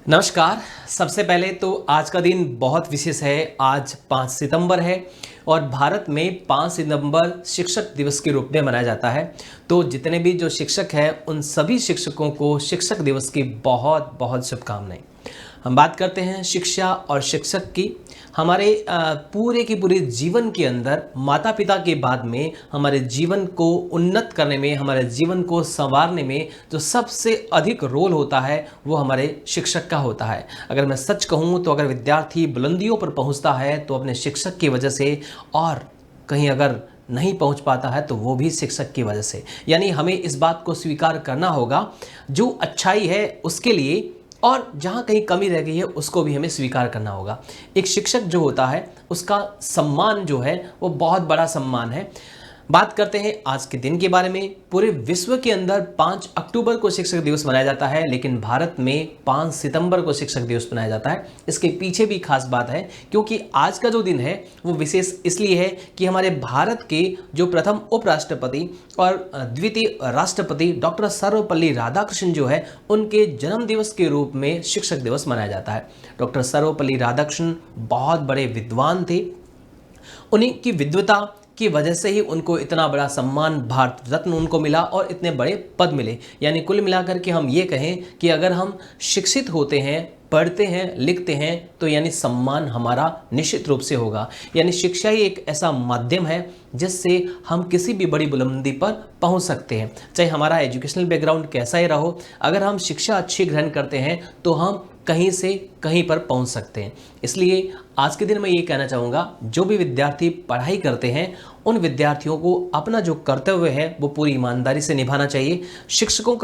नमस्कार। सबसे पहले तो आज का दिन बहुत विशेष है। आज 5 सितंबर है और भारत में 5 सितंबर शिक्षक दिवस के रूप में मनाया जाता है। तो जितने भी जो शिक्षक हैं उन सभी शिक्षकों को शिक्षक दिवस की बहुत बहुत शुभकामनाएं। हम बात करते हैं शिक्षा और शिक्षक की। हमारे पूरे की पूरे जीवन के अंदर माता पिता के बाद में हमारे जीवन को उन्नत करने में, हमारे जीवन को संवारने में जो सबसे अधिक रोल होता है वो हमारे शिक्षक का होता है। अगर मैं सच कहूँ तो अगर विद्यार्थी बुलंदियों पर पहुँचता है तो अपने शिक्षक की वजह से, और कहीं अगर नहीं पहुंच पाता है तो वो भी शिक्षक की वजह से। यानी हमें इस बात को स्वीकार करना होगा, जो अच्छाई है उसके लिए, और जहाँ कहीं कमी रह गई है उसको भी हमें स्वीकार करना होगा। एक शिक्षक जो होता है उसका सम्मान जो है वो बहुत बड़ा सम्मान है। बात करते हैं आज के दिन के बारे में। पूरे विश्व के अंदर 5 अक्टूबर को शिक्षक दिवस मनाया जाता है, लेकिन भारत में 5 सितंबर को शिक्षक दिवस मनाया जाता है। इसके पीछे भी खास बात है, क्योंकि आज का जो दिन है वो विशेष इसलिए है कि हमारे भारत के जो प्रथम उपराष्ट्रपति और द्वितीय राष्ट्रपति डॉक्टर सर्वपल्ली राधाकृष्णन जो है उनके जन्म दिवस के रूप में शिक्षक दिवस मनाया जाता है। डॉक्टर सर्वपल्ली राधाकृष्णन बहुत बड़े विद्वान थे। उन्हीं की विद्वता की वजह से ही उनको इतना बड़ा सम्मान भारत रत्न उनको मिला और इतने बड़े पद मिले। यानी कुल मिलाकर के हम ये कहें कि अगर हम शिक्षित होते हैं, पढ़ते हैं, लिखते हैं तो यानी सम्मान हमारा निश्चित रूप से होगा। यानी शिक्षा ही एक ऐसा माध्यम है जिससे हम किसी भी बड़ी बुलंदी पर पहुंच सकते हैं, चाहे हमारा एजुकेशनल बैकग्राउंड कैसा ही रहो। अगर हम शिक्षा अच्छी ग्रहण करते हैं तो हम कहीं से कहीं पर पहुंच सकते हैं। इसलिए आज के दिन मैं ये कहना चाहूँगा, जो भी विद्यार्थी पढ़ाई करते हैं उन विद्यार्थियों को अपना जो कर्तव्य है वो पूरी ईमानदारी से निभाना चाहिए। शिक्षकों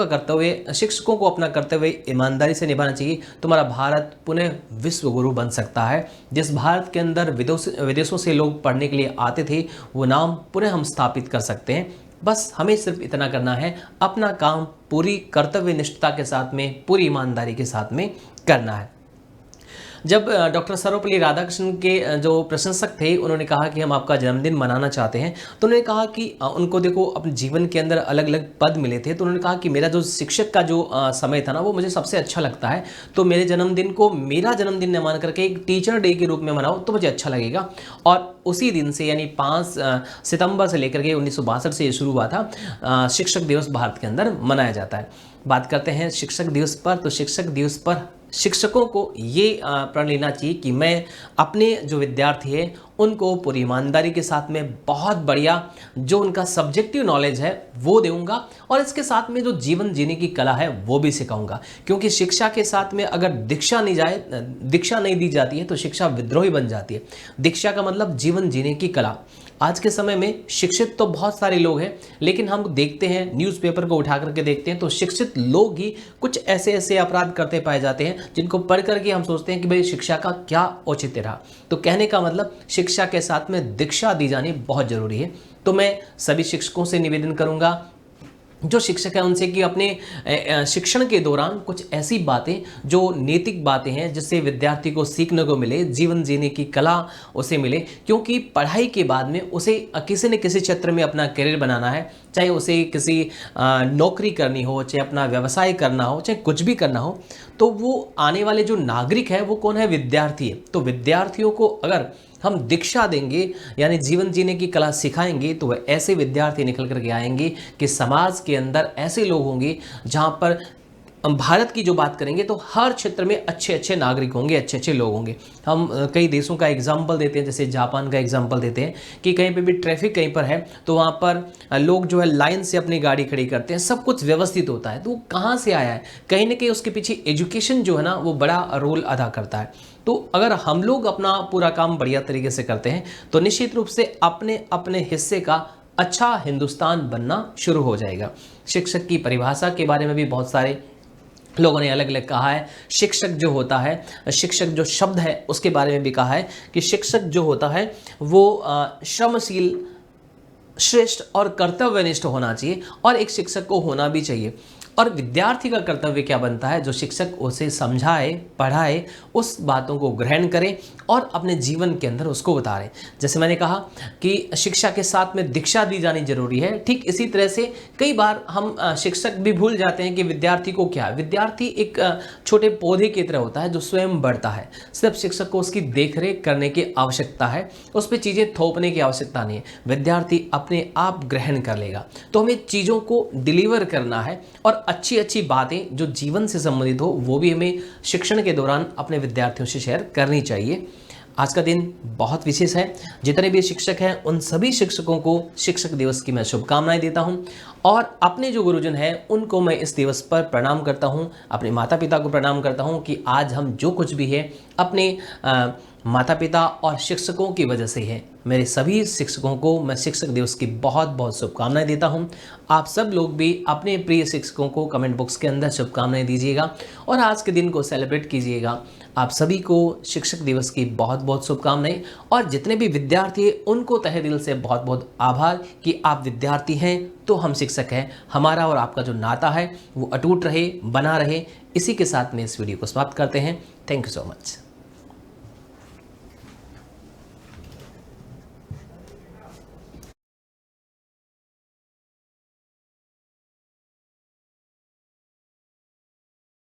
को अपना कर्तव्य ईमानदारी से निभाना चाहिए। तुम्हारा भारत पुनः विश्व गुरु बन सकता है। जिस भारत के अंदर विदेशों से लोग पढ़ने के लिए आते थे वो नाम पुनः हम स्थापित कर सकते हैं। बस हमें सिर्फ इतना करना है, अपना काम पूरी कर्तव्य निष्ठता के साथ में, पूरी ईमानदारी के साथ में करना है। जब डॉक्टर सर्वपल्ली राधाकृष्णन के जो प्रशंसक थे उन्होंने कहा कि हम आपका जन्मदिन मनाना चाहते हैं, तो उन्होंने कहा कि उनको देखो अपने जीवन के अंदर अलग अलग पद मिले थे, तो उन्होंने कहा कि मेरा जो शिक्षक का जो समय था ना वो मुझे सबसे अच्छा लगता है। तो मेरे जन्मदिन को मेरा जन्मदिन न मान करके एक टीचर डे के रूप में मनाओ तो मुझे अच्छा लगेगा। और उसी दिन से यानी 5 सितंबर से लेकर के 1962 से ये शुरू हुआ था, शिक्षक दिवस भारत के अंदर मनाया जाता है। बात करते हैं शिक्षक दिवस पर, तो शिक्षक दिवस पर शिक्षकों को ये प्रण लेना चाहिए कि मैं अपने जो विद्यार्थी हैं उनको पूरी ईमानदारी के साथ में बहुत बढ़िया जो उनका सब्जेक्टिव नॉलेज है वो दूंगा, और इसके साथ में जो जीवन जीने की कला है वो भी सिखाऊंगा। क्योंकि शिक्षा के साथ में अगर दीक्षा नहीं दी जाती है तो शिक्षा विद्रोही बन जाती है। दीक्षा का मतलब जीवन जीने की कला। आज के समय में शिक्षित तो बहुत सारे लोग हैं, लेकिन हम देखते हैं न्यूज़पेपर को उठा करके देखते हैं तो शिक्षित लोग ही कुछ ऐसे ऐसे अपराध करते पाए जाते हैं जिनको पढ़ करके हम सोचते हैं कि भाई शिक्षा का क्या औचित्य रहा। तो कहने का मतलब शिक्षा के साथ में दीक्षा दी जानी बहुत ज़रूरी है। तो मैं सभी शिक्षकों से निवेदन करूँगा, जो शिक्षक है उनसे, कि अपने शिक्षण के दौरान कुछ ऐसी बातें जो नैतिक बातें हैं जिससे विद्यार्थी को सीखने को मिले, जीवन जीने की कला उसे मिले। क्योंकि पढ़ाई के बाद में उसे किसी न किसी क्षेत्र में अपना करियर बनाना है, चाहे उसे किसी नौकरी करनी हो, चाहे अपना व्यवसाय करना हो, चाहे कुछ भी करना हो। तो वो आने वाले जो नागरिक है वो कौन है? विद्यार्थी है। तो विद्यार्थियों को अगर हम दीक्षा देंगे यानी जीवन जीने की कला सिखाएंगे तो वह ऐसे विद्यार्थी निकल करके आएंगे कि समाज के अंदर ऐसे लोग होंगे जहां पर भारत की जो बात करेंगे तो हर क्षेत्र में अच्छे अच्छे नागरिक होंगे, अच्छे अच्छे लोग होंगे। हम कई देशों का एग्जाम्पल देते हैं, जैसे जापान का एग्जाम्पल देते हैं कि कहीं पे भी ट्रैफिक कहीं पर है तो वहाँ पर लोग जो है लाइन से अपनी गाड़ी खड़ी करते हैं, सब कुछ व्यवस्थित होता है। तो वो कहाँ से आया है? कहीं ना कहीं उसके पीछे एजुकेशन जो है ना वो बड़ा रोल अदा करता है। तो अगर हम लोग अपना पूरा काम बढ़िया तरीके से करते हैं तो निश्चित रूप से अपने अपने हिस्से का अच्छा हिंदुस्तान बनना शुरू हो जाएगा। शिक्षक की परिभाषा के बारे में भी बहुत सारे लोगों ने अलग अलग कहा है। शिक्षक जो होता है, शिक्षक जो शब्द है उसके बारे में भी कहा है कि शिक्षक जो होता है वो श्रमशील, श्रेष्ठ और कर्तव्यनिष्ठ होना चाहिए, और एक शिक्षक को होना भी चाहिए। और विद्यार्थी का कर्तव्य क्या बनता है, जो शिक्षक उसे समझाए, पढ़ाए, उस बातों को ग्रहण करे और अपने जीवन के अंदर उसको उतारे। जैसे मैंने कहा कि शिक्षा के साथ में दीक्षा दी जानी जरूरी है, ठीक इसी तरह से कई बार हम शिक्षक भी भूल जाते हैं कि विद्यार्थी को क्या, विद्यार्थी एक छोटे पौधे की तरह होता है जो स्वयं बढ़ता है। सिर्फ शिक्षक को उसकी देखरेख करने की आवश्यकता है, उस पर चीज़ें थोपने की आवश्यकता नहीं है, विद्यार्थी अपने आप ग्रहण कर लेगा। तो हमें चीज़ों को डिलीवर करना है और अच्छी अच्छी बातें जो जीवन से संबंधित हो वो भी हमें शिक्षण के दौरान अपने विद्यार्थियों से शेयर करनी चाहिए। आज का दिन बहुत विशेष है। जितने भी शिक्षक हैं उन सभी शिक्षकों को शिक्षक दिवस की मैं शुभकामनाएं देता हूं और अपने जो गुरुजन हैं उनको मैं इस दिवस पर प्रणाम करता हूं, अपने माता पिता को प्रणाम करता हूं कि आज हम जो कुछ भी है अपने माता पिता और शिक्षकों की वजह से है। मेरे सभी शिक्षकों को मैं शिक्षक दिवस की बहुत बहुत शुभकामनाएं देता हूं। आप सब लोग भी अपने प्रिय शिक्षकों को कमेंट बॉक्स के अंदर शुभकामनाएं दीजिएगा और आज के दिन को सेलिब्रेट कीजिएगा। आप सभी को शिक्षक दिवस की बहुत बहुत शुभकामनाएं और जितने भी विद्यार्थी हैं उनको तहे दिल से बहुत बहुत आभार कि आप विद्यार्थी हैं तो हम शिक्षक हैं। हमारा और आपका जो नाता है वो अटूट रहे, बना रहे। इसी के साथ में इस वीडियो को समाप्त करते हैं। Thank you so much.